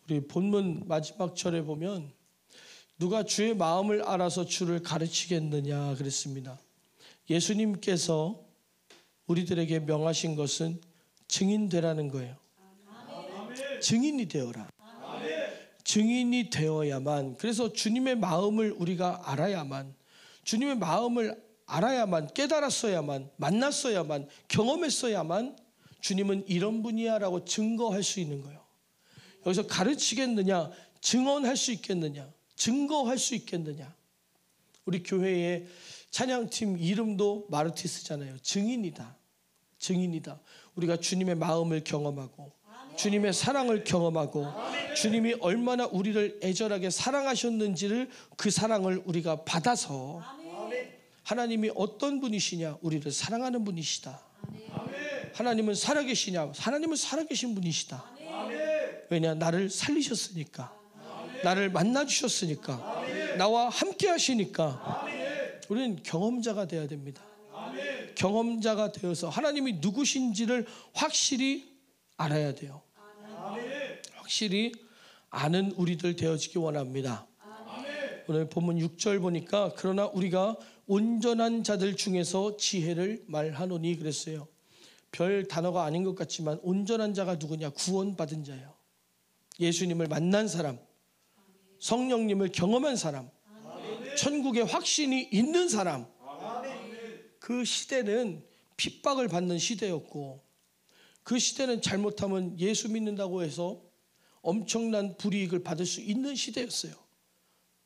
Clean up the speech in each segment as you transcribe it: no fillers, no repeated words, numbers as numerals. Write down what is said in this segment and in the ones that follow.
우리 본문 마지막 절에 보면 누가 주의 마음을 알아서 주를 가르치겠느냐 그랬습니다. 예수님께서 우리들에게 명하신 것은 증인 되라는 거예요. 증인이 되어라. 증인이 되어야만, 그래서 주님의 마음을 우리가 알아야만, 주님의 마음을 알아야만, 깨달았어야만, 만났어야만, 경험했어야만 주님은 이런 분이야 라고 증거할 수 있는 거예요. 여기서 가르치겠느냐, 증언할 수 있겠느냐, 증거할 수 있겠느냐. 우리 교회의 찬양팀 이름도 마르티스잖아요. 증인이다. 증인이다. 우리가 주님의 마음을 경험하고 주님의 사랑을 경험하고 주님이 얼마나 우리를 애절하게 사랑하셨는지를, 그 사랑을 우리가 받아서 하나님이 어떤 분이시냐, 우리를 사랑하는 분이시다. 하나님은 살아계시냐, 하나님은 살아계신 분이시다. 왜냐, 나를 살리셨으니까, 나를 만나주셨으니까, 나와 함께 하시니까 우리는 경험자가 되어야 됩니다. 경험자가 되어서 하나님이 누구신지를 확실히 알아야 돼요. 확실히 아는 우리들 되어지기 원합니다. 오늘 본문 6절 보니까 그러나 우리가 온전한 자들 중에서 지혜를 말하노니 그랬어요. 별 단어가 아닌 것 같지만 온전한 자가 누구냐? 구원받은 자예요. 예수님을 만난 사람, 성령님을 경험한 사람, 천국의 확신이 있는 사람. 그 시대는 핍박을 받는 시대였고, 그 시대는 잘못하면 예수 믿는다고 해서 엄청난 불이익을 받을 수 있는 시대였어요.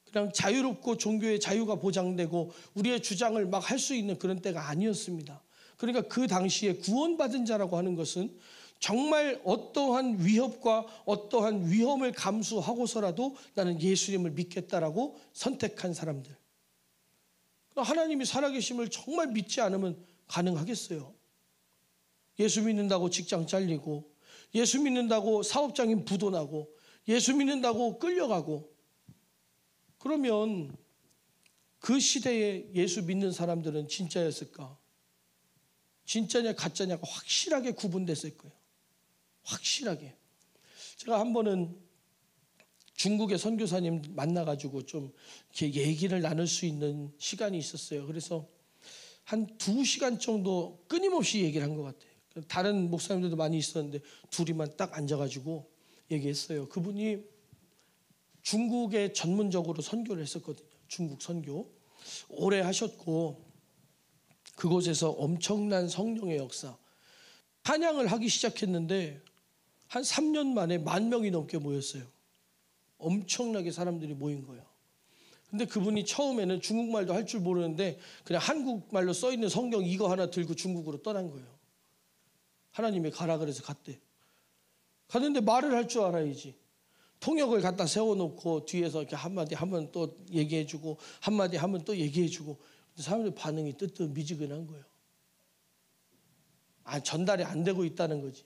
그냥 자유롭고 종교의 자유가 보장되고 우리의 주장을 막 할 수 있는 그런 때가 아니었습니다. 그러니까 그 당시에 구원받은 자라고 하는 것은 정말 어떠한 위협과 어떠한 위험을 감수하고서라도 나는 예수님을 믿겠다라고 선택한 사람들. 하나님이 살아계심을 정말 믿지 않으면 가능하겠어요? 예수 믿는다고 직장 잘리고, 예수 믿는다고 사업장인 부도나고, 예수 믿는다고 끌려가고, 그러면 그 시대에 예수 믿는 사람들은 진짜였을까? 진짜냐 가짜냐가 확실하게 구분됐을 거예요. 확실하게. 제가 한 번은 중국의 선교사님 만나가지고 좀 이렇게 얘기를 나눌 수 있는 시간이 있었어요. 그래서 한 2시간 정도 끊임없이 얘기를 한 것 같아요. 다른 목사님들도 많이 있었는데 둘이만 딱 앉아가지고 얘기했어요. 그분이 중국에 전문적으로 선교를 했었거든요. 중국 선교 오래 하셨고, 그곳에서 엄청난 성령의 역사, 찬양을 하기 시작했는데 한 3년 만에 10,000명이 넘게 모였어요. 엄청나게 사람들이 모인 거예요. 근데 그분이 처음에는 중국말도 할 줄 모르는데 그냥 한국말로 써있는 성경 이거 하나 들고 중국으로 떠난 거예요. 하나님이 가라 그래서 갔대. 갔는데 말을 할 줄 알아야지. 통역을 갖다 세워놓고 뒤에서 이렇게 한마디 하면 또 얘기해주고, 한마디 하면 또 얘기해주고, 사람들 반응이 뜨뜻미지근한 거예요. 전달이 안 되고 있다는 거지.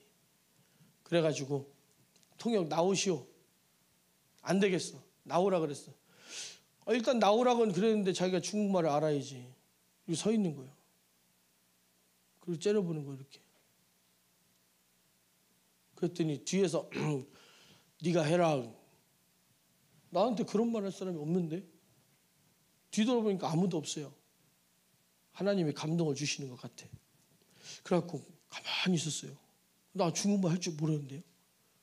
그래가지고 통역 나오시오. 안 되겠어. 나오라 그랬어. 일단 나오라고는 그랬는데 자기가 중국말을 알아야지. 여기 서 있는 거예요. 그리고 째려보는 거예요, 이렇게. 그랬더니 뒤에서 네가 해라. 나한테 그런 말 할 사람이 없는데? 뒤돌아보니까 아무도 없어요. 하나님이 감동을 주시는 것 같아. 그래갖고 가만히 있었어요. 나 중국말 할 줄 모르는데요.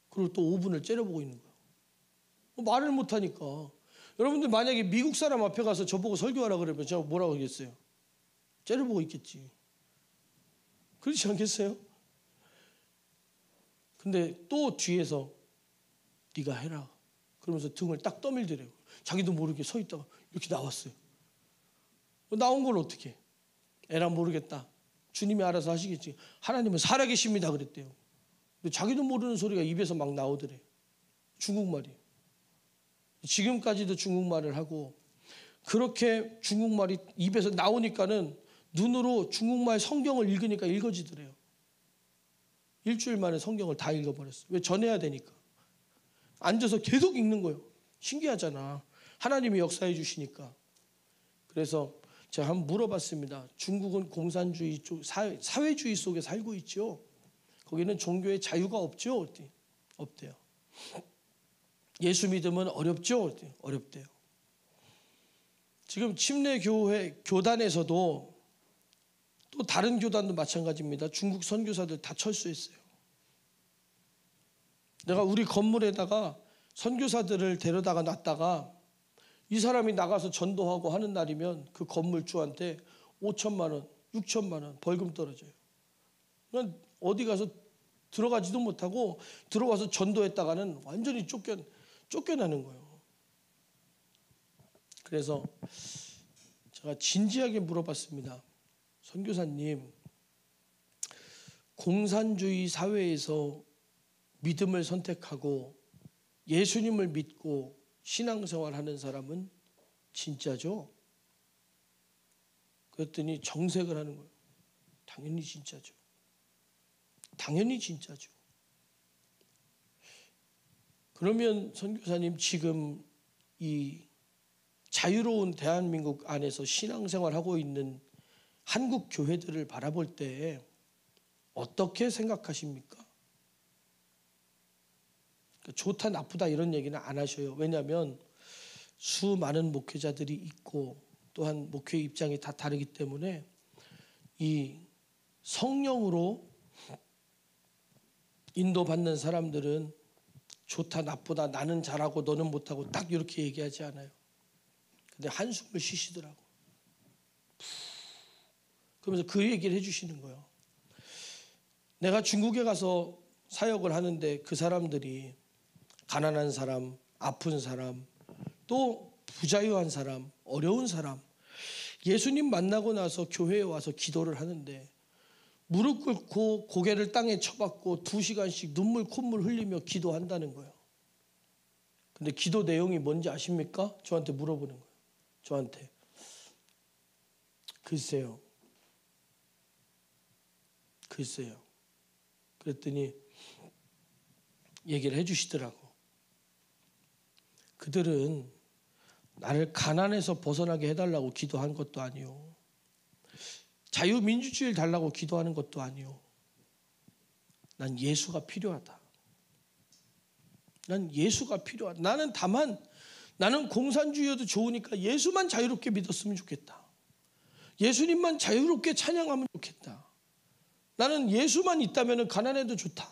그리고 또 5분을 째려보고 있는 거예요. 말을 못하니까. 여러분들 만약에 미국 사람 앞에 가서 저보고 설교하라 그러면 제가 뭐라고 하겠어요? 째려보고 있겠지. 그렇지 않겠어요? 근데 또 뒤에서 네가 해라 그러면서 등을 딱 떠밀더래요. 자기도 모르게 서 있다가 이렇게 나왔어요. 나온 걸 어떻게 해? 에라 모르겠다. 주님이 알아서 하시겠지. 하나님은 살아계십니다 그랬대요. 근데 자기도 모르는 소리가 입에서 막 나오더래. 중국말이. 지금까지도 중국말을 하고, 그렇게 중국말이 입에서 나오니까는 눈으로 중국말 성경을 읽으니까 읽어지더래요. 일주일 만에 성경을 다 읽어버렸어요. 왜? 전해야 되니까. 앉아서 계속 읽는 거예요. 신기하잖아. 하나님이 역사해 주시니까. 그래서 제가 한번 물어봤습니다. 중국은 공산주의 쪽, 사회주의 속에 살고 있죠. 거기는 종교의 자유가 없죠. 없대요. 예수 믿으면 어렵죠? 어렵대요. 지금 침례교회 교단에서도 또 다른 교단도 마찬가지입니다. 중국 선교사들 다 철수했어요. 내가 우리 건물에다가 선교사들을 데려다가 놨다가 이 사람이 나가서 전도하고 하는 날이면 그 건물주한테 5천만 원, 6천만 원 벌금 떨어져요. 그냥 어디 가서 들어가지도 못하고 들어와서 전도했다가는 완전히 쫓겨나는 거예요. 그래서 제가 진지하게 물어봤습니다. 선교사님, 공산주의 사회에서 믿음을 선택하고 예수님을 믿고 신앙생활하는 사람은 진짜죠? 그랬더니 정색을 하는 거예요. 당연히 진짜죠. 당연히 진짜죠. 그러면 선교사님, 지금 이 자유로운 대한민국 안에서 신앙생활하고 있는 한국 교회들을 바라볼 때 어떻게 생각하십니까? 좋다 나쁘다 이런 얘기는 안 하셔요. 왜냐하면 수많은 목회자들이 있고 또한 목회 입장이 다 다르기 때문에 이 성령으로 인도받는 사람들은 좋다 나쁘다 나는 잘하고 너는 못하고 딱 이렇게 얘기하지 않아요. 근데 한숨을 쉬시더라고. 그러면서 그 얘기를 해주시는 거예요. 내가 중국에 가서 사역을 하는데 그 사람들이 가난한 사람, 아픈 사람, 또 부자유한 사람, 어려운 사람, 예수님 만나고 나서 교회에 와서 기도를 하는데 무릎 꿇고 고개를 땅에 쳐박고 2시간씩 눈물 콧물 흘리며 기도한다는 거예요. 근데 기도 내용이 뭔지 아십니까? 저한테 물어보는 거예요. 저한테. 글쎄요. 그랬더니 얘기를 해주시더라고. 그들은 나를 가난에서 벗어나게 해달라고 기도한 것도 아니요. 자유민주주의를 달라고 기도하는 것도 아니요. 난 예수가 필요하다. 난 예수가 필요하다. 나는 공산주의여도 좋으니까 예수만 자유롭게 믿었으면 좋겠다. 예수님만 자유롭게 찬양하면 좋겠다. 나는 예수만 있다면 가난해도 좋다.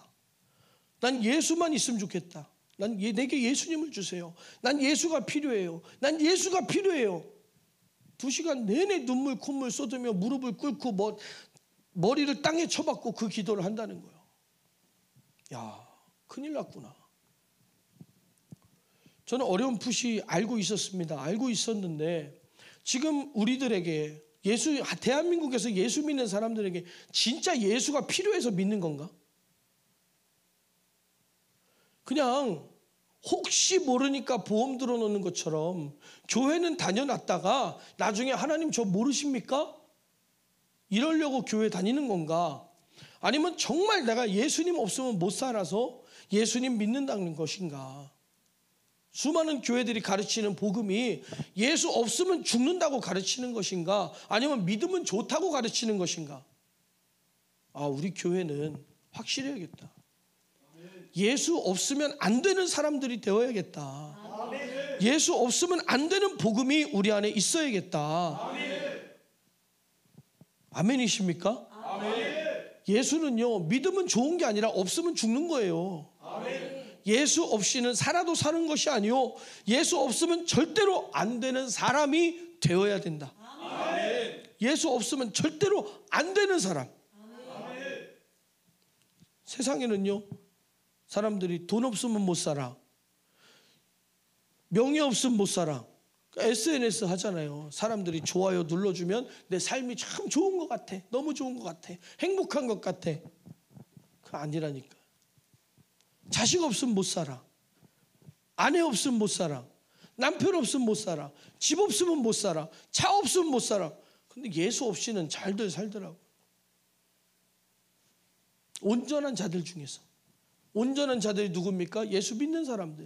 난 예수만 있으면 좋겠다. 내게 예수님을 주세요. 난 예수가 필요해요. 난 예수가 필요해요. 2시간 내내 눈물 콧물 쏟으며 무릎을 꿇고 머리를 땅에 쳐박고 그 기도를 한다는 거예요. 야, 큰일 났구나. 저는 어렴풋이 알고 있었습니다. 알고 있었는데 지금 우리들에게 대한민국에서 예수 믿는 사람들에게 진짜 예수가 필요해서 믿는 건가? 그냥 혹시 모르니까 보험 들어놓는 것처럼 교회는 다녀놨다가 나중에 하나님 저 모르십니까? 이러려고 교회 다니는 건가? 아니면 정말 내가 예수님 없으면 못 살아서 예수님 믿는다는 것인가? 수많은 교회들이 가르치는 복음이 예수 없으면 죽는다고 가르치는 것인가? 아니면 믿으면 좋다고 가르치는 것인가? 우리 교회는 확실해야겠다. 예수 없으면 안 되는 사람들이 되어야겠다. 예수 없으면 안 되는 복음이 우리 안에 있어야겠다. 아멘이십니까? 예수는요, 믿으면 좋은 게 아니라 없으면 죽는 거예요. 예수 없이는 살아도 사는 것이 아니요, 예수 없으면 절대로 안 되는 사람이 되어야 된다. 예수 없으면 절대로 안 되는 사람. 세상에는요, 사람들이 돈 없으면 못 살아, 명예 없으면 못 살아. SNS 하잖아요. 사람들이 좋아요 눌러주면 내 삶이 참 좋은 것 같아, 너무 좋은 것 같아, 행복한 것 같아. 그거 아니라니까. 자식 없으면 못 살아, 아내 없으면 못 살아, 남편 없으면 못 살아, 집 없으면 못 살아, 차 없으면 못 살아. 근데 예수 없이는 잘들 살더라고. 온전한 자들 중에서. 온전한 자들이 누굽니까? 예수 믿는 사람들.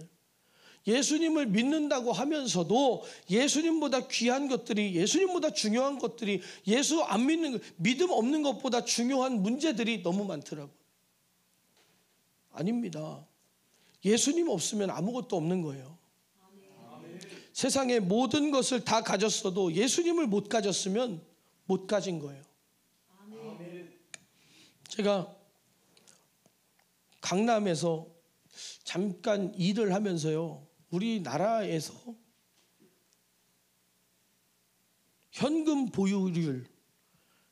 예수님을 믿는다고 하면서도 예수님보다 귀한 것들이, 예수님보다 중요한 것들이, 예수 안 믿는, 믿음 없는 것보다 중요한 문제들이 너무 많더라고요. 아닙니다. 예수님 없으면 아무것도 없는 거예요. 세상의 모든 것을 다 가졌어도 예수님을 못 가졌으면 못 가진 거예요. 제가 강남에서 잠깐 일을 하면서요, 우리나라에서 현금 보유율,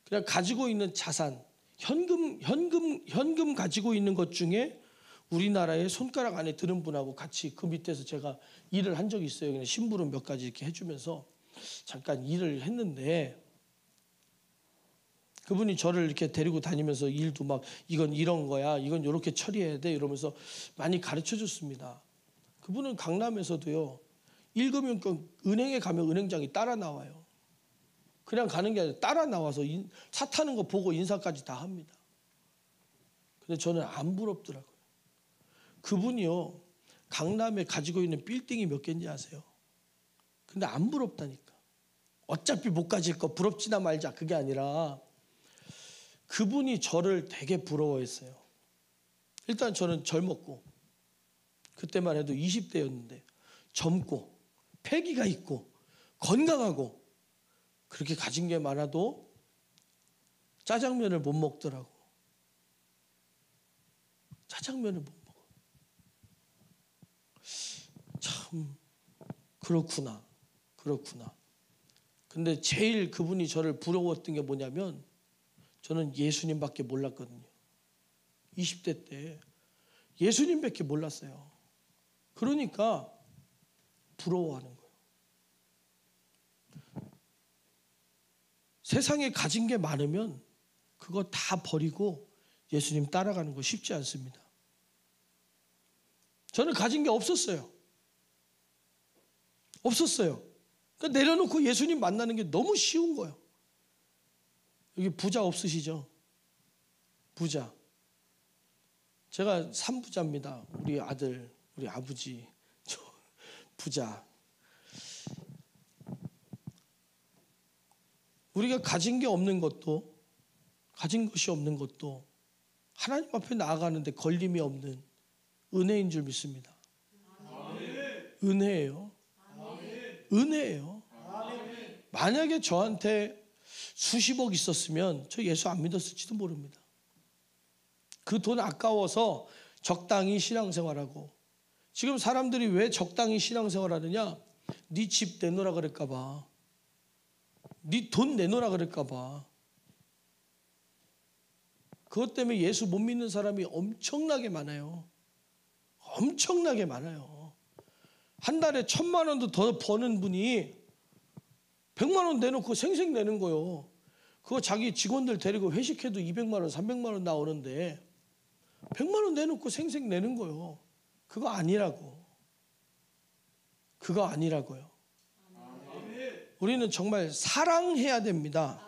그냥 가지고 있는 자산, 현금 가지고 있는 것 중에 우리나라의 손가락 안에 드는 분하고 같이 그 밑에서 제가 일을 한 적이 있어요. 그냥 심부름 몇 가지 이렇게 해주면서 잠깐 일을 했는데, 그분이 저를 이렇게 데리고 다니면서 일도 막 이건 이런 거야, 이건 이렇게 처리해야 돼 이러면서 많이 가르쳐 줬습니다. 그분은 강남에서도요, 일금융권 은행에 가면 은행장이 따라 나와요. 그냥 가는 게 아니라 따라 나와서 차 타는 거 보고 인사까지 다 합니다. 근데 저는 안 부럽더라고요. 그분이요, 강남에 가지고 있는 빌딩이 몇 개인지 아세요? 근데 안 부럽다니까. 어차피 못 가질 거 부럽지나 말자, 그게 아니라 그분이 저를 되게 부러워했어요. 일단 저는 젊었고, 그때만 해도 20대였는데 젊고 패기가 있고 건강하고, 그렇게 가진 게 많아도 짜장면을 못 먹더라고. 짜장면을 못 먹어. 참 그렇구나. 근데 제일 그분이 저를 부러웠던 게 뭐냐면, 저는 예수님밖에 몰랐거든요. 20대 때 예수님밖에 몰랐어요. 그러니까 부러워하는 거예요. 세상에 가진 게 많으면 그거 다 버리고 예수님 따라가는 거 쉽지 않습니다. 저는 가진 게 없었어요. 그러니까 내려놓고 예수님 만나는 게 너무 쉬운 거예요. 여기 부자 없으시죠? 부자. 제가 3부자입니다. 우리 아들, 우리 아버지, 저 부자. 우리가 가진 것이 없는 것도 하나님 앞에 나아가는데 걸림이 없는 은혜인 줄 믿습니다. 은혜예요. 만약에 저한테 수십억 있었으면 저 예수 안 믿었을지도 모릅니다. 그 돈 아까워서 적당히 신앙생활하고. 지금 사람들이 왜 적당히 신앙생활하느냐? 네 집 내놓으라 그럴까 봐, 네 돈 내놓으라 그럴까 봐. 그것 때문에 예수 못 믿는 사람이 엄청나게 많아요. 한 달에 1,000만 원도 더 버는 분이 100만 원 내놓고 생생 내는 거예요. 그거 자기 직원들 데리고 회식해도 200만 원, 300만 원 나오는데 100만 원 내놓고 생생 내는 거예요. 그거 아니라고요. 우리는 정말 사랑해야 됩니다.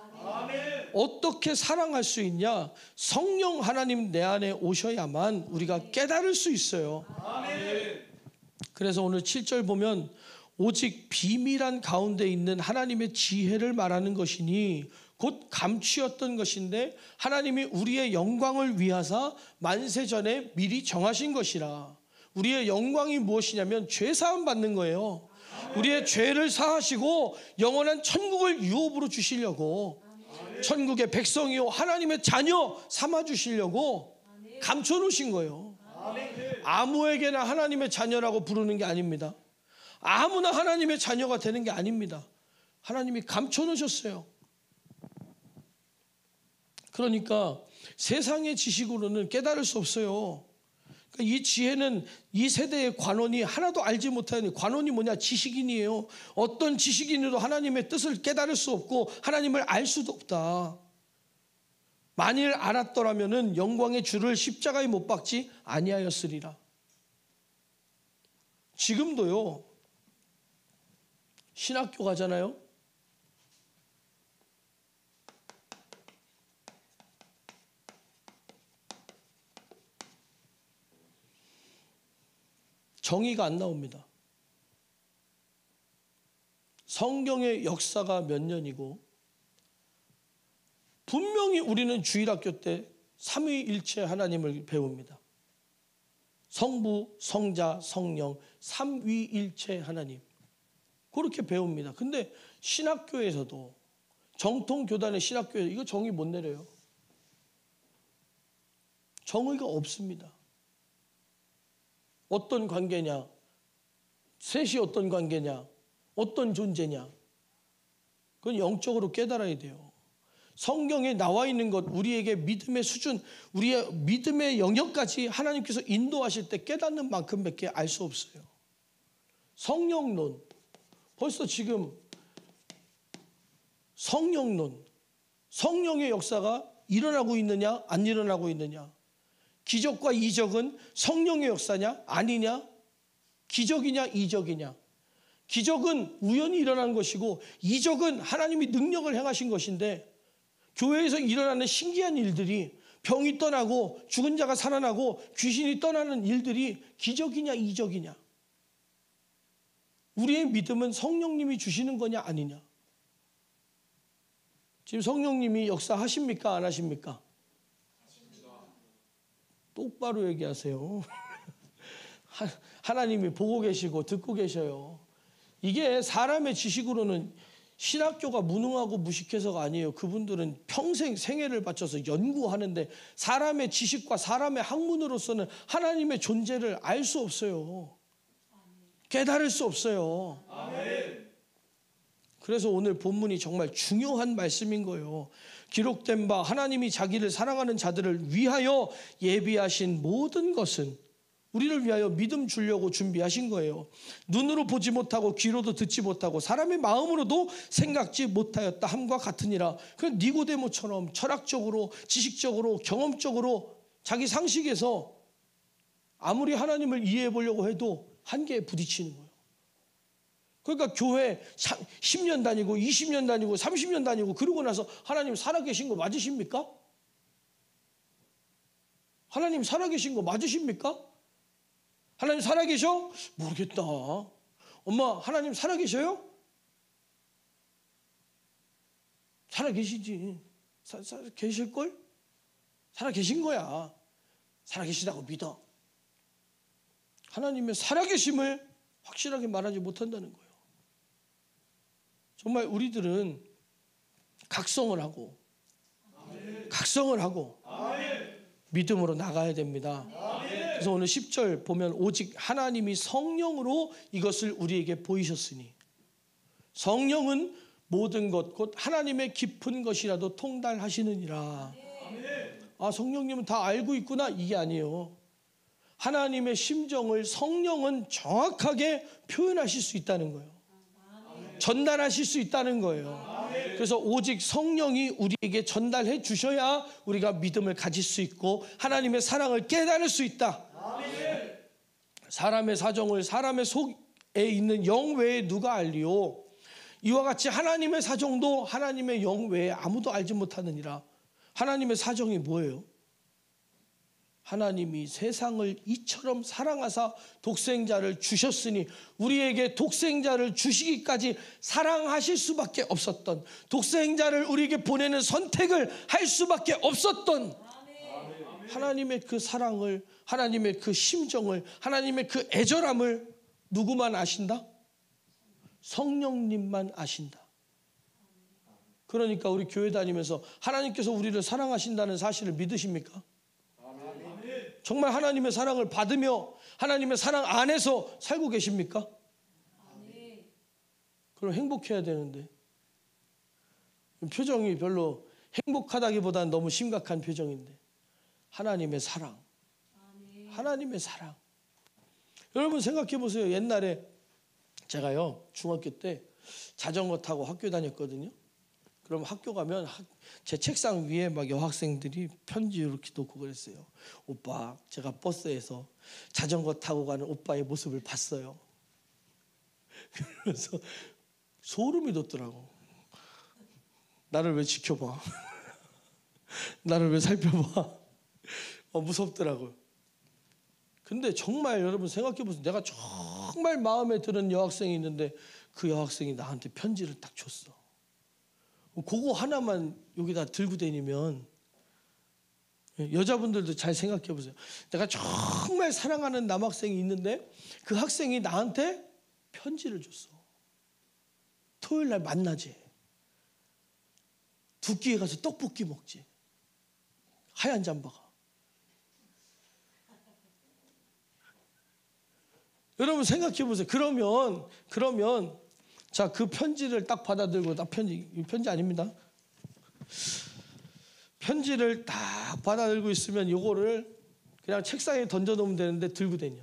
어떻게 사랑할 수 있냐? 성령 하나님 내 안에 오셔야만 우리가 깨달을 수 있어요. 그래서 오늘 7절 보면, 오직 비밀한 가운데 있는 하나님의 지혜를 말하는 것이니 곧 감추었던 것인데 하나님이 우리의 영광을 위하사 만세전에 미리 정하신 것이라. 우리의 영광이 무엇이냐면 죄 사함 받는 거예요. 우리의 죄를 사하시고 영원한 천국을 유업으로 주시려고, 천국의 백성이요 하나님의 자녀 삼아 주시려고 감춰 놓으신 거예요. 아무에게나 하나님의 자녀라고 부르는 게 아닙니다. 아무나 하나님의 자녀가 되는 게 아닙니다. 하나님이 감춰 놓으셨어요. 그러니까 세상의 지식으로는 깨달을 수 없어요. 그러니까 이 지혜는 이 세대의 관원이 하나도 알지 못하는, 관원이 뭐냐? 지식인이에요. 어떤 지식인으로 하나님의 뜻을 깨달을 수 없고 하나님을 알 수도 없다. 만일 알았더라면은 영광의 주를 십자가에 못 박지 아니하였으리라. 지금도요, 신학교 가잖아요. 정의가 안 나옵니다. 성경의 역사가 몇 년이고, 분명히 우리는 주일학교 때 삼위일체 하나님을 배웁니다. 성부, 성자, 성령, 삼위일체 하나님. 그렇게 배웁니다. 근데 신학교에서도, 정통교단의 신학교에서 이거 정의 못 내려요. 정의가 없습니다. 어떤 관계냐? 셋이 어떤 관계냐? 어떤 존재냐? 그건 영적으로 깨달아야 돼요. 성경에 나와 있는 것, 우리에게 믿음의 수준, 우리의 믿음의 영역까지 하나님께서 인도하실 때 깨닫는 만큼밖에 알 수 없어요. 성령론, 벌써 지금 성령론, 성령의 역사가 일어나고 있느냐 안 일어나고 있느냐, 기적과 이적은 성령의 역사냐 아니냐, 기적이냐 이적이냐. 기적은 우연히 일어난 것이고 이적은 하나님이 능력을 행하신 것인데, 교회에서 일어나는 신기한 일들이, 병이 떠나고 죽은 자가 살아나고 귀신이 떠나는 일들이 기적이냐 이적이냐. 우리의 믿음은 성령님이 주시는 거냐 아니냐. 지금 성령님이 역사하십니까 안 하십니까? 똑바로 얘기하세요. 하나님이 보고 계시고 듣고 계셔요. 이게 사람의 지식으로는 신학교가 무능하고 무식해서가 아니에요. 그분들은 평생 생애를 바쳐서 연구하는데, 사람의 지식과 사람의 학문으로서는 하나님의 존재를 알 수 없어요. 깨달을 수 없어요. 그래서 오늘 본문이 정말 중요한 말씀인 거예요. 기록된 바 하나님이 자기를 사랑하는 자들을 위하여 예비하신 모든 것은 우리를 위하여 믿음 주려고 준비하신 거예요. 눈으로 보지 못하고 귀로도 듣지 못하고 사람의 마음으로도 생각지 못하였다 함과 같으니라. 그 니고데모처럼 철학적으로, 지식적으로, 경험적으로 자기 상식에서 아무리 하나님을 이해해 보려고 해도 한계에 부딪히는 거예요. 그러니까 교회 10년 다니고 20년 다니고 30년 다니고 그러고 나서 하나님 살아계신 거 맞으십니까? 하나님 살아계신 거 맞으십니까? 하나님 살아계셔? 모르겠다. 엄마, 하나님 살아계셔요? 살아계시지. 계실걸? 살아계신 거야. 살아계시다고 믿어. 하나님의 살아계심을 확실하게 말하지 못한다는 거예요. 정말 우리들은 각성을 하고 믿음으로 나가야 됩니다. 그래서 오늘 10절 보면 오직 하나님이 성령으로 이것을 우리에게 보이셨으니, 성령은 모든 것 곧 하나님의 깊은 것이라도 통달하시느니라. 아, 성령님은 다 알고 있구나, 이게 아니에요. 하나님의 심정을 성령은 정확하게 표현하실 수 있다는 거예요. 전달하실 수 있다는 거예요. 그래서 오직 성령이 우리에게 전달해 주셔야 우리가 믿음을 가질 수 있고 하나님의 사랑을 깨달을 수 있다. 사람의 사정을 사람의 속에 있는 영 외에 누가 알리요? 이와 같이 하나님의 사정도 하나님의 영 외에 아무도 알지 못하느니라. 하나님의 사정이 뭐예요? 하나님이 세상을 이처럼 사랑하사 독생자를 주셨으니, 우리에게 독생자를 주시기까지 사랑하실 수밖에 없었던, 독생자를 우리에게 보내는 선택을 할 수밖에 없었던 하나님의 그 사랑을, 하나님의 그 심정을, 하나님의 그 애절함을 누구만 아신다? 성령님만 아신다. 그러니까 우리 교회 다니면서 하나님께서 우리를 사랑하신다는 사실을 믿으십니까? 정말 하나님의 사랑을 받으며 하나님의 사랑 안에서 살고 계십니까? 그럼 행복해야 되는데 표정이 별로 행복하다기보다는 너무 심각한 표정인데, 하나님의 사랑, 하나님의 사랑. 여러분 생각해 보세요. 옛날에 제가요 중학교 때 자전거 타고 학교 다녔거든요. 그럼 학교 가면 제 책상 위에 막 여학생들이 편지 이렇게 놓고 그랬어요. 오빠, 제가 버스에서 자전거 타고 가는 오빠의 모습을 봤어요. 그래서 소름이 돋더라고. 나를 왜 지켜봐? 나를 왜 살펴봐? 무섭더라고요. 근데 정말 여러분 생각해 보세요. 내가 정말 마음에 드는 여학생이 있는데 그 여학생이 나한테 편지를 딱 줬어. 그거 하나만 여기다 들고 다니면 여자분들도 잘 생각해 보세요. 내가 정말 사랑하는 남학생이 있는데 그 학생이 나한테 편지를 줬어. 토요일 날 만나지. 두 끼에 가서 떡볶이 먹지. 하얀 잠바가. 여러분 생각해 보세요. 그러면 자, 그 편지를 딱 받아들고, 편지 아닙니다. 편지를 딱 받아들고 있으면 요거를 그냥 책상에 던져 놓으면 되는데 들고 다녀.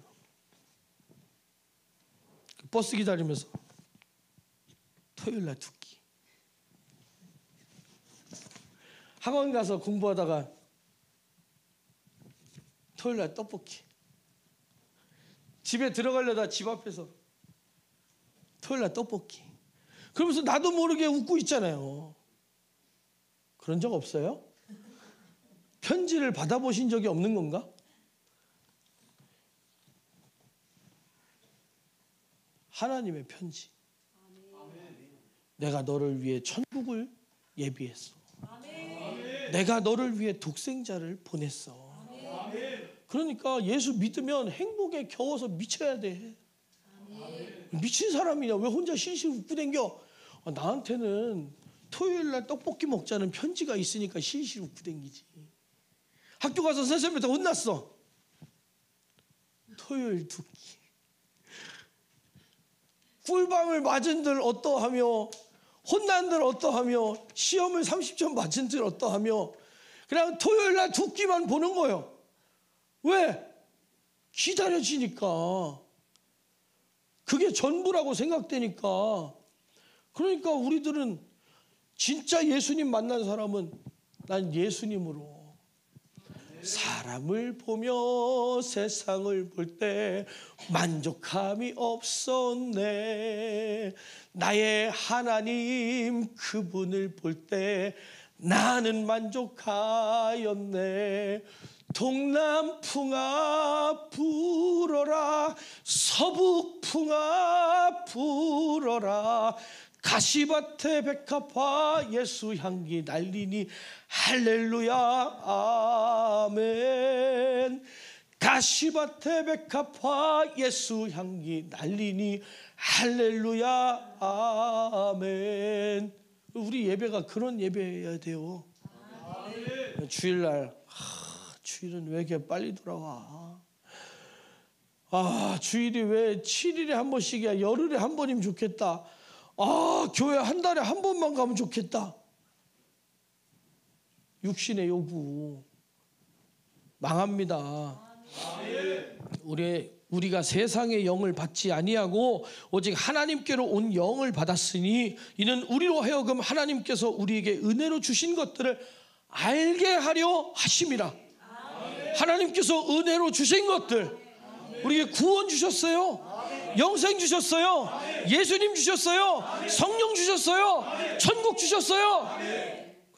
버스 기다리면서 토요일 날 두 끼. 학원 가서 공부하다가 토요일 날 떡볶이. 집에 들어가려다 집 앞에서 토요일 날 떡볶이. 그러면서 나도 모르게 웃고 있잖아요. 그런 적 없어요? 편지를 받아보신 적이 없는 건가? 하나님의 편지. 내가 너를 위해 천국을 예비했어. 내가 너를 위해 독생자를 보냈어. 그러니까 예수 믿으면 행복에 겨워서 미쳐야 돼. 미친 사람이냐? 왜 혼자 실실 웃고 댕겨? 나한테는 토요일 날 떡볶이 먹자는 편지가 있으니까 실실 웃고 댕기지. 학교 가서 선생님한테 혼났어. 토요일 두 끼. 꿀밤을 맞은들 어떠하며, 혼난들 어떠하며, 시험을 30점 맞은들 어떠하며, 그냥 토요일 날 두 끼만 보는 거예요. 왜? 기다려지니까. 그게 전부라고 생각되니까. 그러니까 우리들은 진짜 예수님 만난 사람은 난 예수님으로 사람을 보며 세상을 볼 때 만족함이 없었네. 나의 하나님 그분을 볼 때 나는 만족하였네. 동남풍아 불어라, 서북풍아 불어라, 가시밭에 백합화 예수 향기 날리니 할렐루야 아멘. 가시밭에 백합화 예수 향기 날리니 할렐루야 아멘. 우리 예배가 그런 예배여야 돼요. 주일날 주일은 왜 이렇게 빨리 돌아와? 주일이 왜 7일에 한 번씩이야? 열흘에 한 번이면 좋겠다. 교회 한 달에 한 번만 가면 좋겠다. 육신의 요구 망합니다. 우리가 세상의 영을 받지 아니하고 오직 하나님께로 온 영을 받았으니 이는 우리로 하여금 하나님께서 우리에게 은혜로 주신 것들을 알게 하려 하심이라. 하나님께서 은혜로 주신 것들, 우리에게 구원 주셨어요. 영생 주셨어요. 예수님 주셨어요. 성령 주셨어요. 천국 주셨어요.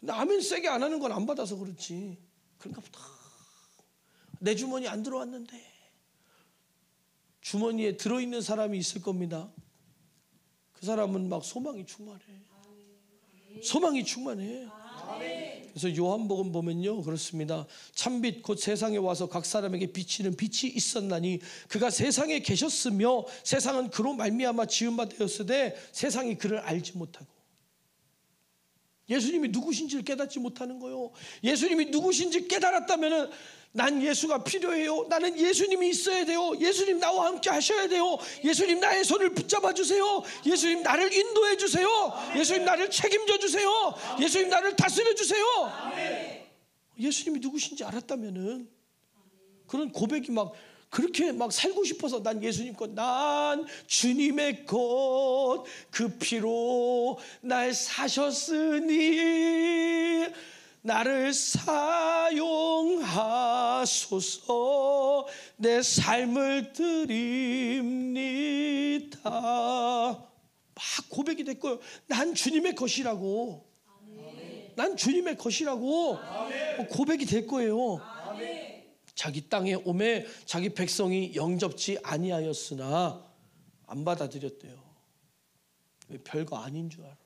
근데 아멘 세게 안 하는 건 안 받아서 그렇지. 그런가 보다. 내 주머니 안 들어왔는데. 주머니에 들어있는 사람이 있을 겁니다. 그 사람은 막 소망이 충만해. 소망이 충만해. 그래서 요한복음 보면요 그렇습니다. 참빛 곧 세상에 와서 각 사람에게 비치는 빛이 있었나니 그가 세상에 계셨으며 세상은 그로 말미암아 지은 바 되었으되 세상이 그를 알지 못하고. 예수님이 누구신지를 깨닫지 못하는 거예요. 예수님이 누구신지 깨달았다면 난 예수가 필요해요. 나는 예수님이 있어야 돼요. 예수님 나와 함께 하셔야 돼요. 예수님 나의 손을 붙잡아 주세요. 예수님 나를 인도해 주세요. 예수님 나를 책임져 주세요. 예수님 나를 다스려 주세요. 예수님이 누구신지 알았다면은 그런 고백이 막 그렇게 막 살고 싶어서 난 예수님 것, 난 주님의 것, 그 피로 날 사셨으니 나를 사용하소서. 내 삶을 드립니다. 막 고백이 됐고요. 난 주님의 것이라고. 난 주님의 것이라고 고백이 될 거예요. 자기 땅에 오매 자기 백성이 영접지 아니하였으나 안 받아들였대요. 왜? 별거 아닌 줄 알아.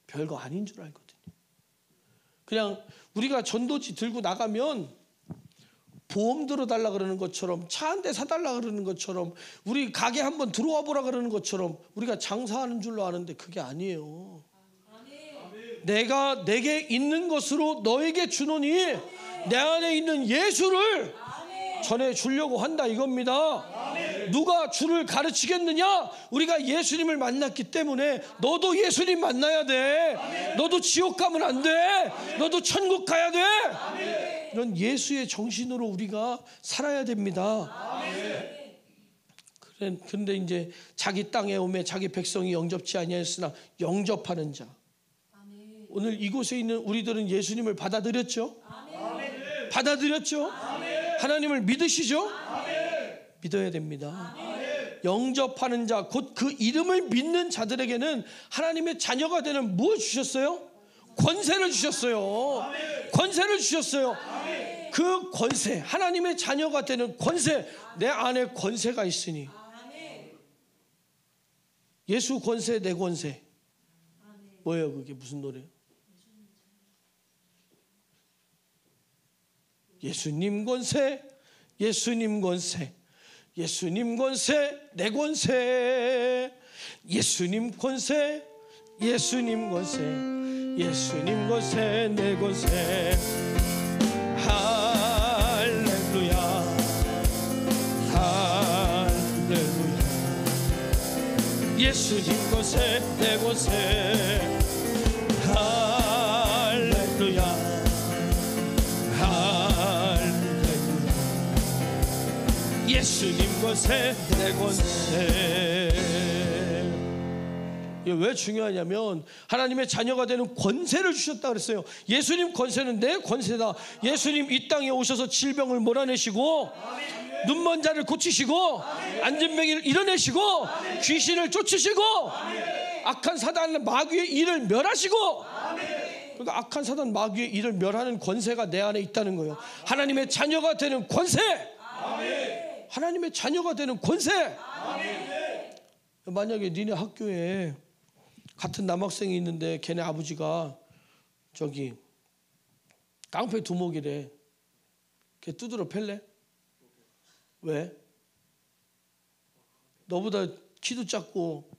별거 아닌 줄 알거든요. 그냥 우리가 전도지 들고 나가면 보험 들어달라 그러는 것처럼, 차 한 대 사달라 그러는 것처럼, 우리 가게 한번 들어와 보라 그러는 것처럼 우리가 장사하는 줄로 아는데 그게 아니에요. 내가 내게 있는 것으로 너에게 주노니 내 안에 있는 예수를 전해 주려고 한다 이겁니다. 누가 주를 가르치겠느냐? 우리가 예수님을 만났기 때문에 너도 예수님 만나야 돼. 너도 지옥 가면 안 돼. 너도 천국 가야 돼. 이런 예수의 정신으로 우리가 살아야 됩니다. 그런데 이제 자기 땅에 오매 자기 백성이 영접치 아니하였으나 영접하는 자. 오늘 이곳에 있는 우리들은 예수님을 받아들였죠? 받아들였죠? 하나님을 믿으시죠? 믿어야 됩니다. 영접하는 자, 곧 그 이름을 믿는 자들에게는 하나님의 자녀가 되는 무엇을 주셨어요? 권세를 주셨어요. 권세를 주셨어요. 그 권세, 하나님의 자녀가 되는 권세, 내 안에 권세가 있으니. 예수 권세, 내 권세. 뭐예요 그게? 무슨 노래예요? 예수님 권세, 예수님 권세, 예수님 권세, 내 권세. 예수님 권세, 예수님 권세, 예수님 권세, 내 권세. 할렐루야, 할렐루야. 예수님 권세, 내 권세. 할렐루야. 예수님 권세, 내 권세. 이게 왜 중요하냐면 하나님의 자녀가 되는 권세를 주셨다 그랬어요. 예수님 권세는 내 권세다. 예수님 이 땅에 오셔서 질병을 몰아내시고 눈먼 자를 고치시고 안진뱅이를 이뤄내시고 귀신을 쫓으시고 악한 사단 마귀의 일을 멸하시고, 그러니까 악한 사단 마귀의 일을 멸하는 권세가 내 안에 있다는 거예요. 하나님의 자녀가 되는 권세. 하나님의 자녀가 되는 권세. 만약에 니네 학교에 같은 남학생이 있는데 걔네 아버지가 저기 깡패 두목이래. 걔 두드러 팰래? 왜? 너보다 키도 작고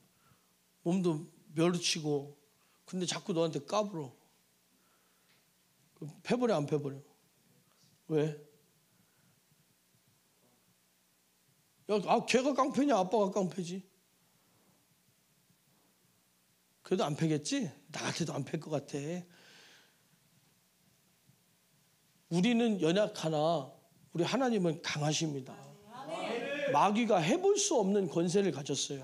몸도 멸치고 근데 자꾸 너한테 까불어. 패버려 안 패버려? 왜? 야, 걔가 깡패냐 아빠가 깡패지? 그래도 안 패겠지? 나 같아도 안 패 것 같아. 우리는 연약하나 우리 하나님은 강하십니다. 마귀가 해볼 수 없는 권세를 가졌어요.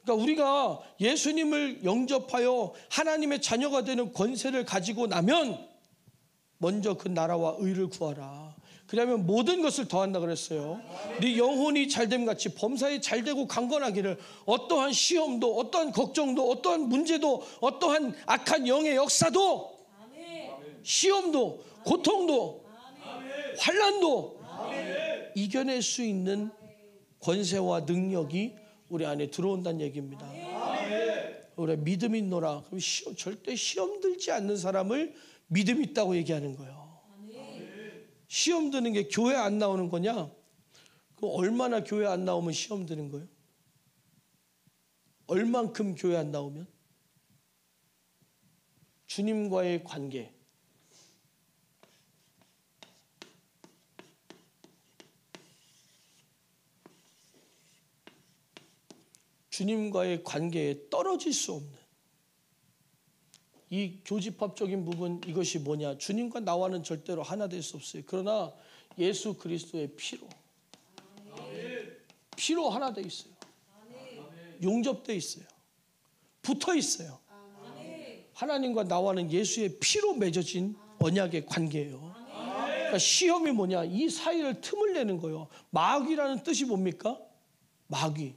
그러니까 우리가 예수님을 영접하여 하나님의 자녀가 되는 권세를 가지고 나면 먼저 그 나라와 의를 구하라. 그러면 모든 것을 더한다 그랬어요. 네 영혼이 잘됨 같이 범사에 잘되고 강건하기를. 어떠한 시험도 어떠한 걱정도 어떠한 문제도 어떠한 악한 영의 역사도 시험도 고통도 환난도 이겨낼 수 있는 권세와 능력이 우리 안에 들어온다는 얘기입니다. 우리 믿음 있노라. 그럼 절대 시험 들지 않는 사람을 믿음 있다고 얘기하는 거예요. 시험 드는 게 교회 안 나오는 거냐? 그 얼마나 교회 안 나오면 시험 드는 거예요? 얼만큼 교회 안 나오면? 주님과의 관계. 주님과의 관계에 떨어질 수 없는 이 교집합적인 부분, 이것이 뭐냐? 주님과 나와는 절대로 하나 될 수 없어요. 그러나 예수 그리스도의 피로 하나 돼 있어요. 용접돼 있어요. 붙어 있어요. 하나님과 나와는 예수의 피로 맺어진 언약의 관계예요. 그러니까 시험이 뭐냐? 이 사이를 틈을 내는 거예요. 마귀라는 뜻이 뭡니까? 마귀.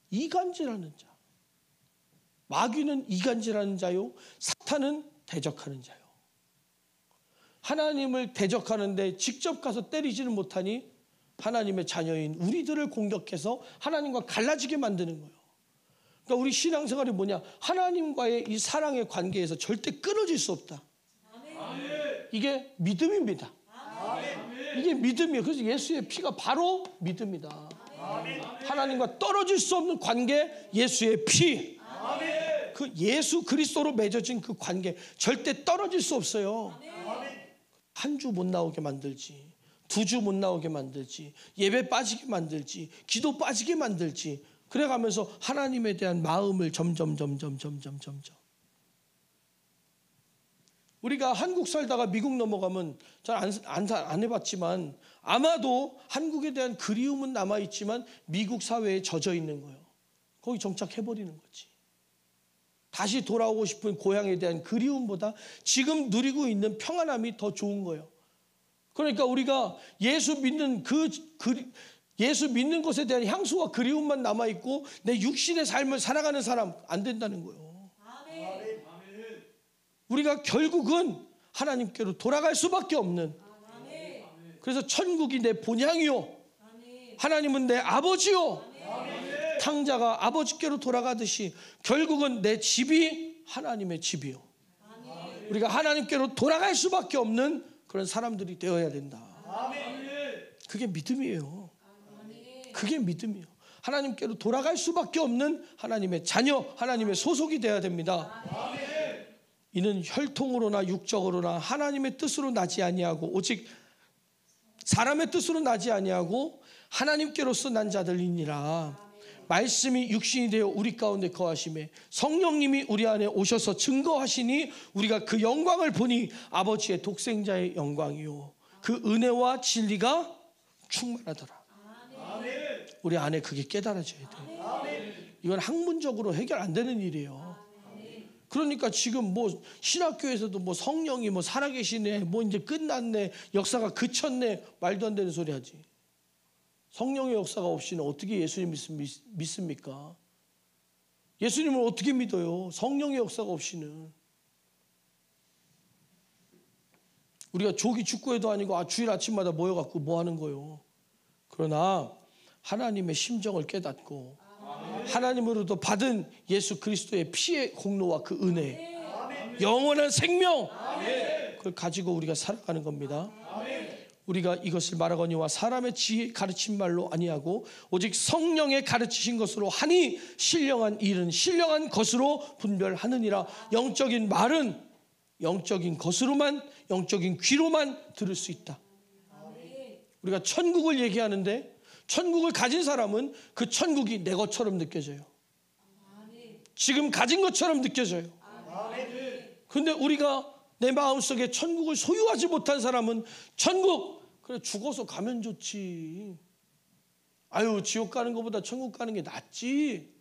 이간질하는 자. 마귀는 이간질하는 자요, 사탄은 대적하는 자요. 하나님을 대적하는데 직접 가서 때리지는 못하니 하나님의 자녀인 우리들을 공격해서 하나님과 갈라지게 만드는 거예요. 그러니까 우리 신앙생활이 뭐냐? 하나님과의 이 사랑의 관계에서 절대 끊어질 수 없다. 이게 믿음입니다. 이게 믿음이에요. 그래서 예수의 피가 바로 믿음이다. 하나님과 떨어질 수 없는 관계, 예수의 피. 그 예수 그리스도로 맺어진 그 관계 절대 떨어질 수 없어요. 한 주 못 나오게 만들지, 2주 못 나오게 만들지, 예배 빠지게 만들지, 기도 빠지게 만들지, 그래가면서 하나님에 대한 마음을 점점 우리가 한국 살다가 미국 넘어가면 잘 안 해봤지만 아마도 한국에 대한 그리움은 남아있지만 미국 사회에 젖어 있는 거예요. 거기 정착해버리는 거지. 다시 돌아오고 싶은 고향에 대한 그리움보다 지금 누리고 있는 평안함이 더 좋은 거예요. 그러니까 우리가 예수 믿는 예수 믿는 것에 대한 향수와 그리움만 남아있고 내 육신의 삶을 살아가는 사람 안 된다는 거예요. 우리가 결국은 하나님께로 돌아갈 수밖에 없는, 그래서 천국이 내 본향이요, 하나님은 내 아버지요, 탕자가 아버지께로 돌아가듯이 결국은 내 집이 하나님의 집이요, 우리가 하나님께로 돌아갈 수밖에 없는 그런 사람들이 되어야 된다. 그게 믿음이에요. 그게 믿음이에요. 하나님께로 돌아갈 수밖에 없는 하나님의 자녀, 하나님의 소속이 되어야 됩니다. 이는 혈통으로나 육적으로나 하나님의 뜻으로 나지 아니하고 오직 사람의 뜻으로 나지 아니하고 하나님께로서 난 자들이니라. 말씀이 육신이 되어 우리 가운데 거하심에 성령님이 우리 안에 오셔서 증거하시니 우리가 그 영광을 보니 아버지의 독생자의 영광이요 그 은혜와 진리가 충만하더라. 우리 안에 그게 깨달아져야 돼요. 이건 학문적으로 해결 안 되는 일이에요. 그러니까 지금 뭐 신학교에서도 뭐 성령이 뭐 살아계시네, 뭐 이제 끝났네, 역사가 그쳤네, 말도 안 되는 소리 하지. 성령의 역사가 없이는 어떻게 예수님 믿습니까? 예수님을 어떻게 믿어요? 성령의 역사가 없이는. 우리가 조기 축구회도 아니고 주일 아침마다 모여갖고 뭐 하는 거예요? 그러나 하나님의 심정을 깨닫고 하나님으로부터 받은 예수 그리스도의 피의 공로와 그 은혜, 영원한 생명, 그걸 가지고 우리가 살아가는 겁니다. 우리가 이것을 말하거니와 사람의 지혜 가르친 말로 아니하고 오직 성령의 가르치신 것으로 하니 신령한 일은 신령한 것으로 분별하느니라. 영적인 말은 영적인 것으로만, 영적인 귀로만 들을 수 있다. 우리가 천국을 얘기하는데 천국을 가진 사람은 그 천국이 내 것처럼 느껴져요. 지금 가진 것처럼 느껴져요. 그런데 우리가 내 마음속에 천국을 소유하지 못한 사람은 천국, 그래 죽어서 가면 좋지, 아유 지옥 가는 것보다 천국 가는 게 낫지,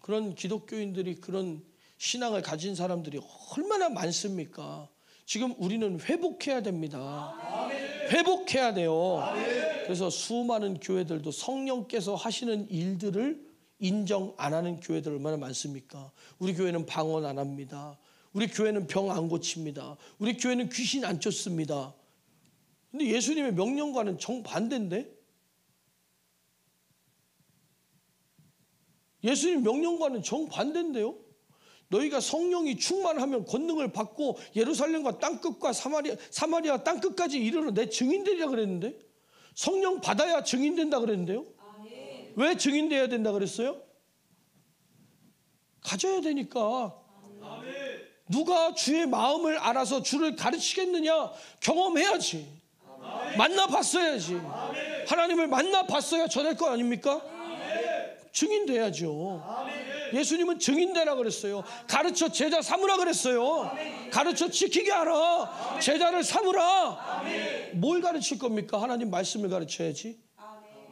그런 기독교인들이, 그런 신앙을 가진 사람들이 얼마나 많습니까? 지금 우리는 회복해야 됩니다. 회복해야 돼요. 그래서 수많은 교회들도 성령께서 하시는 일들을 인정 안 하는 교회들 얼마나 많습니까? 우리 교회는 방언 안 합니다. 우리 교회는 병 안 고칩니다. 우리 교회는 귀신 안 쫓습니다. 근데 예수님의 명령과는 정반대인데? 예수님 명령과는 정반대인데요? 너희가 성령이 충만하면 권능을 받고 예루살렘과 땅끝과 사마리아 땅끝까지 이르러 내 증인되리라 그랬는데, 성령 받아야 증인된다 그랬는데요? 왜 증인돼야 된다 그랬어요? 가져야 되니까. 누가 주의 마음을 알아서 주를 가르치겠느냐? 경험해야지. 만나봤어야지. 하나님을 만나봤어야 전할 거 아닙니까? 증인돼야죠. 예수님은 증인되라 그랬어요. 가르쳐 제자 삼으라 그랬어요. 가르쳐 지키게 하라. 제자를 삼으라. 뭘 가르칠 겁니까? 하나님 말씀을 가르쳐야지.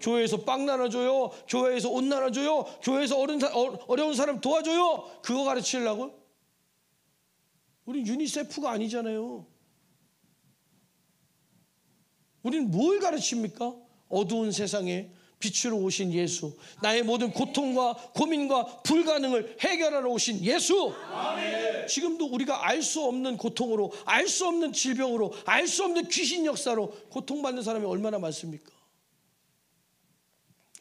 교회에서 빵 나눠줘요, 교회에서 옷 나눠줘요, 교회에서 어려운 사람 도와줘요, 그거 가르치려고? 우린 유니세프가 아니잖아요. 우린 뭘 가르칩니까? 어두운 세상에 빛으로 오신 예수, 나의 모든 고통과 고민과 불가능을 해결하러 오신 예수. 지금도 우리가 알 수 없는 고통으로, 알 수 없는 질병으로, 알 수 없는 귀신 역사로 고통받는 사람이 얼마나 많습니까?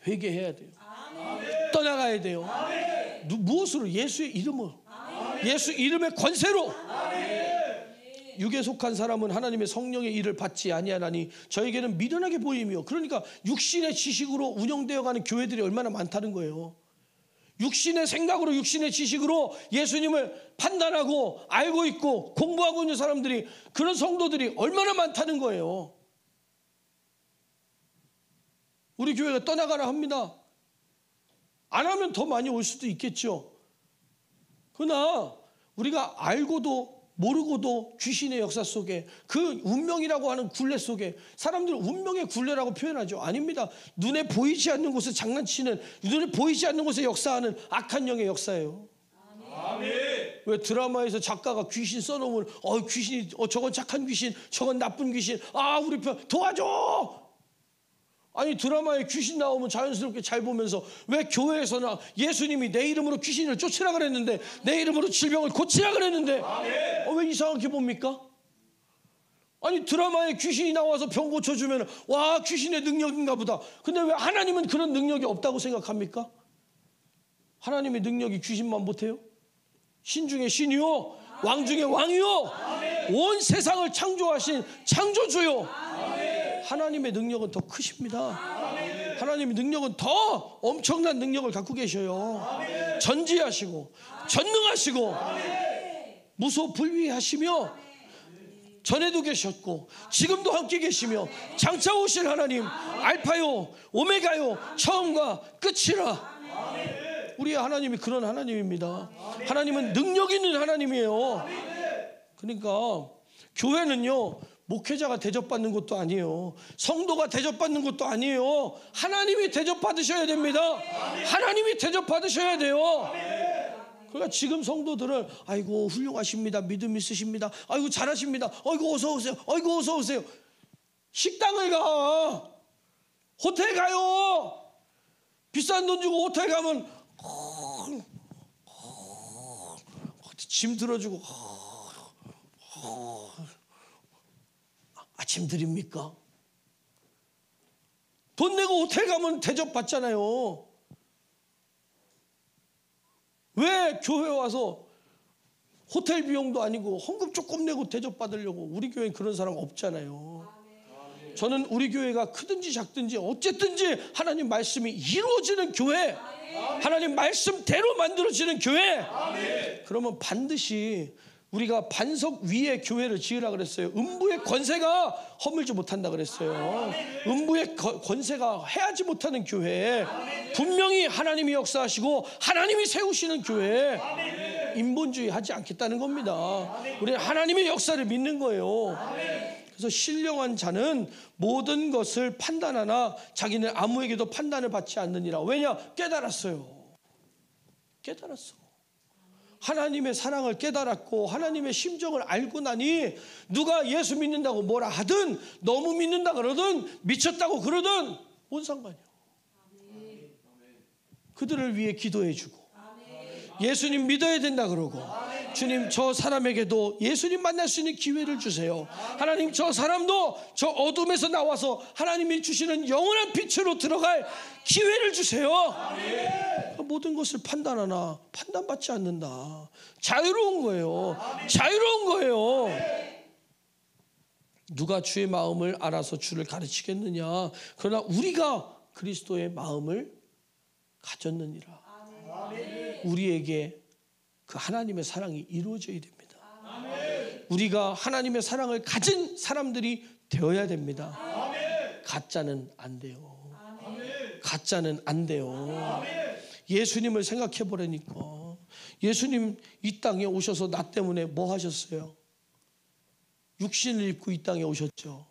회개해야 돼요. 떠나가야 돼요. 무엇으로? 예수의 이름으로. 예수 이름의 권세로. 육에 속한 사람은 하나님의 성령의 일을 받지 아니하나니 저에게는 미련하게 보임이요. 그러니까 육신의 지식으로 운영되어가는 교회들이 얼마나 많다는 거예요. 육신의 생각으로, 육신의 지식으로 예수님을 판단하고 알고 있고 공부하고 있는 사람들이, 그런 성도들이 얼마나 많다는 거예요. 우리 교회가 떠나가라 합니다. 안 하면 더 많이 올 수도 있겠죠. 그러나 우리가 알고도 모르고도 귀신의 역사 속에, 그 운명이라고 하는 굴레 속에, 사람들은 운명의 굴레라고 표현하죠. 아닙니다. 눈에 보이지 않는 곳에 장난치는, 눈에 보이지 않는 곳에 역사하는 악한 영의 역사예요. 아멘. 왜 드라마에서 작가가 귀신 써놓으면 귀신이, 저건 착한 귀신, 저건 나쁜 귀신, 우리 편 도와줘. 아니, 드라마에 귀신 나오면 자연스럽게 잘 보면서 왜 교회에서나 예수님이 내 이름으로 귀신을 쫓으라 그랬는데, 내 이름으로 질병을 고치라 그랬는데 왜 이상하게 봅니까? 아니, 드라마에 귀신이 나와서 병 고쳐주면 와, 귀신의 능력인가 보다. 근데 왜 하나님은 그런 능력이 없다고 생각합니까? 하나님의 능력이 귀신만 못해요? 신 중에 신이요, 왕 중에 왕이요, 온 세상을 창조하신 창조주요. 하나님의 능력은 더 크십니다. 하나님의 능력은 더 엄청난 능력을 갖고 계셔요. 전지하시고 전능하시고 무소불위하시며 전에도 계셨고 지금도 함께 계시며 장차 오실 하나님, 알파요 오메가요 처음과 끝이라. 우리의 하나님이 그런 하나님입니다. 하나님은 능력 있는 하나님이에요. 그러니까 교회는요, 목회자가 대접받는 것도 아니에요. 성도가 대접받는 것도 아니에요. 하나님이 대접받으셔야 됩니다. 하나님이 대접받으셔야 돼요. 그러니까 지금 성도들은 아이고 훌륭하십니다, 믿음 있으십니다, 아이고 잘하십니다, 아이고 어서 오세요, 아이고 어서 오세요. 식당을 가, 호텔 가요. 비싼 돈 주고 호텔 가면 짐 들어주고 아침 드립니까? 돈 내고 호텔 가면 대접받잖아요. 왜 교회 와서 호텔 비용도 아니고 헌금 조금 내고 대접받으려고? 우리 교회는 그런 사람 없잖아요. 저는 우리 교회가 크든지 작든지 어쨌든지 하나님 말씀이 이루어지는 교회, 하나님 말씀대로 만들어지는 교회, 그러면 반드시 우리가 반석 위에 교회를 지으라 그랬어요. 음부의 권세가 허물지 못한다 그랬어요. 음부의 권세가 해하지 못하는 교회, 분명히 하나님이 역사하시고 하나님이 세우시는 교회, 인본주의 하지 않겠다는 겁니다. 우리는 하나님의 역사를 믿는 거예요. 그래서 신령한 자는 모든 것을 판단하나 자기는 아무에게도 판단을 받지 않느니라. 왜냐? 깨달았어요. 깨달았어. 하나님의 사랑을 깨달았고 하나님의 심정을 알고 나니 누가 예수 믿는다고 뭐라 하든, 너무 믿는다 그러든, 미쳤다고 그러든 뭔 상관이야. 그들을 위해 기도해주고 예수님 믿어야 된다 그러고, 주님 저 사람에게도 예수님 만날 수 있는 기회를 주세요. 하나님 저 사람도 저 어둠에서 나와서 하나님이 주시는 영원한 빛으로 들어갈 기회를 주세요. 모든 것을 판단하나 판단받지 않는다. 자유로운 거예요. 자유로운 거예요. 누가 주의 마음을 알아서 주를 가르치겠느냐. 그러나 우리가 그리스도의 마음을 가졌느니라. 우리에게 그 하나님의 사랑이 이루어져야 됩니다. 우리가 하나님의 사랑을 가진 사람들이 되어야 됩니다. 가짜는 안 돼요. 가짜는 안 돼요. 예수님을 생각해 보라니까. 예수님 이 땅에 오셔서 나 때문에 뭐 하셨어요? 육신을 입고 이 땅에 오셨죠.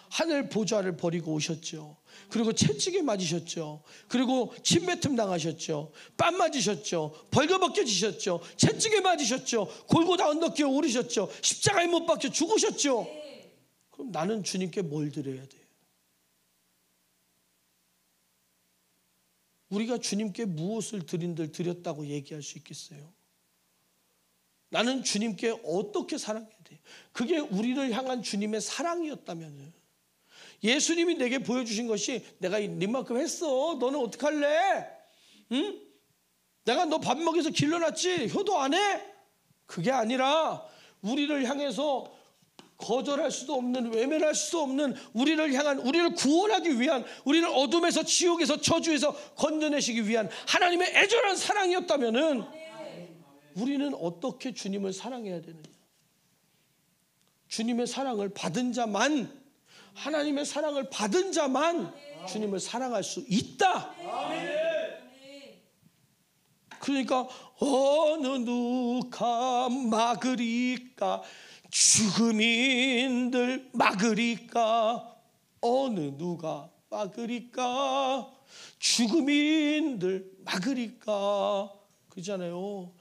하늘 보좌를 버리고 오셨죠. 그리고 채찍에 맞으셨죠. 그리고 침뱉음 당하셨죠. 뺨 맞으셨죠. 벌거벗겨지셨죠. 채찍에 맞으셨죠. 골고다 언덕길에 오르셨죠. 십자가에 못 박혀 죽으셨죠. 그럼 나는 주님께 뭘 드려야 돼요? 우리가 주님께 무엇을 드린들 드렸다고 얘기할 수 있겠어요? 나는 주님께 어떻게 사랑해야 돼요? 그게 우리를 향한 주님의 사랑이었다면, 예수님이 내게 보여주신 것이 내가 니만큼 했어, 너는 어떡할래? 응? 내가 너 밥 먹여서 길러놨지? 효도 안 해? 그게 아니라 우리를 향해서 거절할 수도 없는, 외면할 수도 없는, 우리를 향한, 우리를 구원하기 위한, 우리를 어둠에서, 지옥에서, 저주에서 건져내시기 위한 하나님의 애절한 사랑이었다면은 우리는 어떻게 주님을 사랑해야 되느냐? 주님의 사랑을 받은 자만, 하나님의 사랑을 받은 자만 주님을 사랑할 수 있다. 그러니까 어느 누가 막으리까? 죽음인들 막으리까? 어느 누가 막으리까? 죽음인들 막으리까? 그잖아요.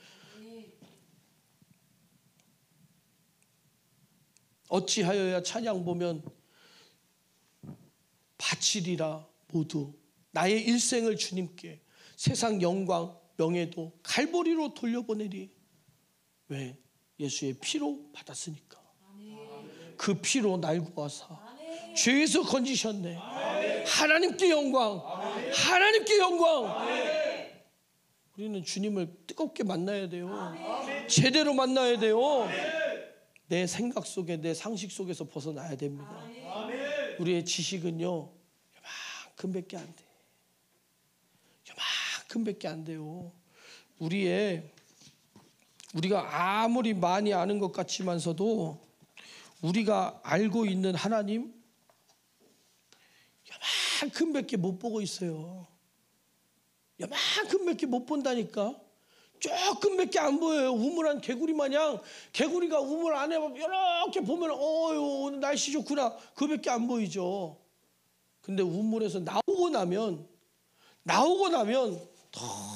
어찌하여야 찬양 보면 바치리라 모두 나의 일생을 주님께 세상 영광 명예도 갈보리로 돌려보내리. 왜? 예수의 피로 받았으니까. 그 피로 날 구하사 죄에서 건지셨네. 하나님께 영광, 하나님께 영광. 우리는 주님을 뜨겁게 만나야 돼요. 제대로 만나야 돼요. 내 생각 속에, 내 상식 속에서 벗어나야 됩니다. 우리의 지식은요 요만큼밖에 안 돼. 요만큼밖에 안 돼요. 우리가 아무리 많이 아는 것 같지만서도 우리가 알고 있는 하나님 요만큼밖에 못 보고 있어요. 요만큼밖에 못 본다니까. 조금밖에 안 보여요. 우물한 개구리 마냥. 개구리가 우물 안에 이렇게 보면 오늘 날씨 좋구나. 그거밖에 안 보이죠. 근데 우물에서 나오고 나면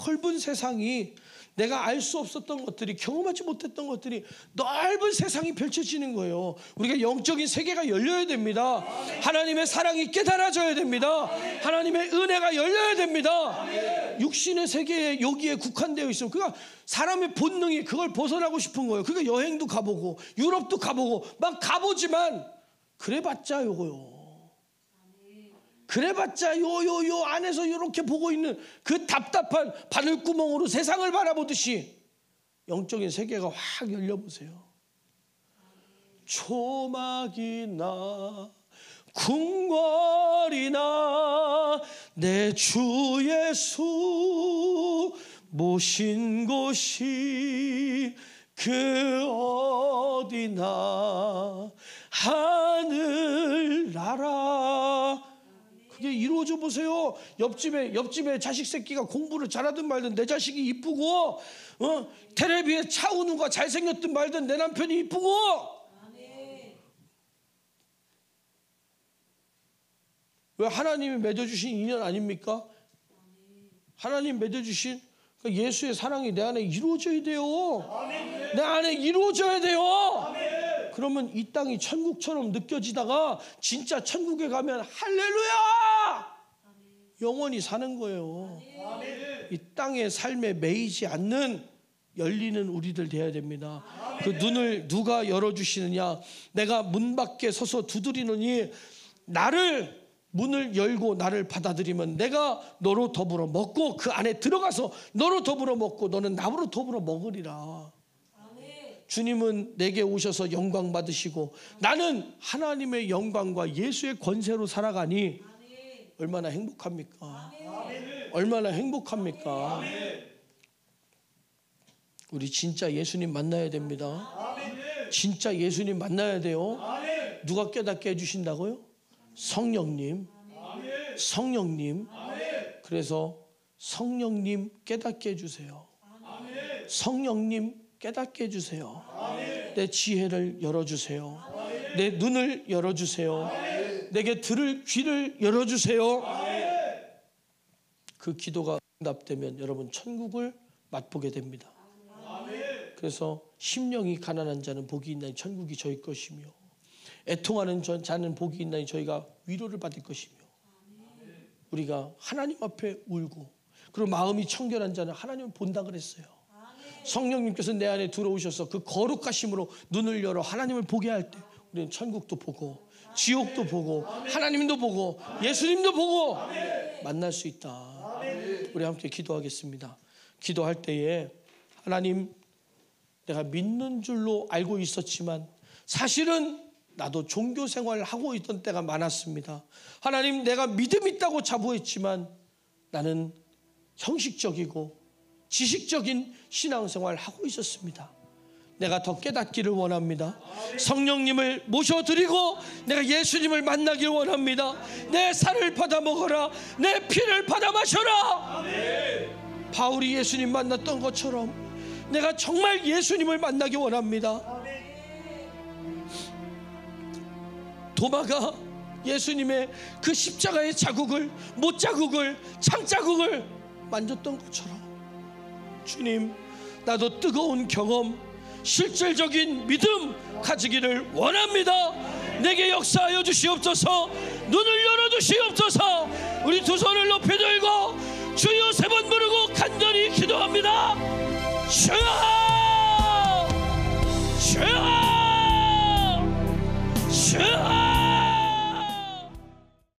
넓은 세상이, 내가 알 수 없었던 것들이, 경험하지 못했던 것들이, 넓은 세상이 펼쳐지는 거예요. 우리가 영적인 세계가 열려야 됩니다. 하나님의 사랑이 깨달아져야 됩니다. 하나님의 은혜가 열려야 됩니다. 육신의 세계에 여기에 국한되어 있으면, 그러니까 사람의 본능이 그걸 벗어나고 싶은 거예요. 그러니까 여행도 가보고 유럽도 가보고 막 가보지만 그래봤자 요거요. 그래봤자 요 안에서 이렇게 보고 있는 그 답답한 바늘구멍으로 세상을 바라보듯이 영적인 세계가 확 열려보세요. 초막이나 궁궐이나 내 주 예수 모신 곳이 그 어디나 하늘나라. 그게 이루어져 보세요. 옆집에 자식 새끼가 공부를 잘하든 말든 내 자식이 이쁘고, 텔레비에 차은우가 잘생겼든 말든 내 남편이 이쁘고. 왜? 하나님이 맺어주신 인연 아닙니까? 하나님 맺어주신 예수의 사랑이 내 안에 이루어져야 돼요. 내 안에 이루어져야 돼요. 그러면 이 땅이 천국처럼 느껴지다가 진짜 천국에 가면 할렐루야! 영원히 사는 거예요. 이 땅의 삶에 매이지 않는 열리는 우리들 돼야 됩니다. 그 눈을 누가 열어주시느냐? 내가 문 밖에 서서 두드리느니 나를, 문을 열고 나를 받아들이면 내가 너로 더불어 먹고 그 안에 들어가서 너로 더불어 먹고 너는 나로 더불어 먹으리라. 주님은 내게 오셔서 영광 받으시고 나는 하나님의 영광과 예수의 권세로 살아가니 얼마나 행복합니까? 얼마나 행복합니까? 우리 진짜 예수님 만나야 됩니다. 진짜 예수님 만나야 돼요. 누가 깨닫게 해주신다고요? 성령님. 성령님. 그래서 성령님 깨닫게 해주세요. 성령님 깨닫게 해주세요. 내 지혜를 열어주세요. 내 눈을 열어주세요. 내게 들을 귀를 열어주세요. 그 기도가 응답되면 여러분 천국을 맛보게 됩니다. 그래서 심령이 가난한 자는 복이 있나니 천국이 저희 것이며 애통하는 자는 복이 있나니 저희가 위로를 받을 것이며 우리가 하나님 앞에 울고 그리고 마음이 청결한 자는 하나님을 본다 그랬어요. 성령님께서 내 안에 들어오셔서 그 거룩하심으로 눈을 열어 하나님을 보게 할 때 우리는 천국도 보고 지옥도 보고 하나님도 보고 예수님도 보고 만날 수 있다. 우리 함께 기도하겠습니다. 기도할 때에 하나님, 내가 믿는 줄로 알고 있었지만 사실은 나도 종교 생활을 하고 있던 때가 많았습니다. 하나님, 내가 믿음 있다고 자부했지만 나는 형식적이고 지식적인 신앙생활을 하고 있었습니다. 내가 더 깨닫기를 원합니다. 성령님을 모셔드리고 내가 예수님을 만나기를 원합니다. 내 살을 받아 먹어라, 내 피를 받아 마셔라. 바울이 예수님 만났던 것처럼 내가 정말 예수님을 만나기 원합니다. 도마가 예수님의 그 십자가의 자국을, 못자국을, 창자국을 만졌던 것처럼 주님, 나도 뜨거운 경험, 실질적인 믿음 가지기를 원합니다. 내게 역사하여 주시옵소서. 눈을 열어주시옵소서. 우리 두 손을 높이 들고 주여 3번 부르고 간절히 기도합니다. 주여, 주여, 주여.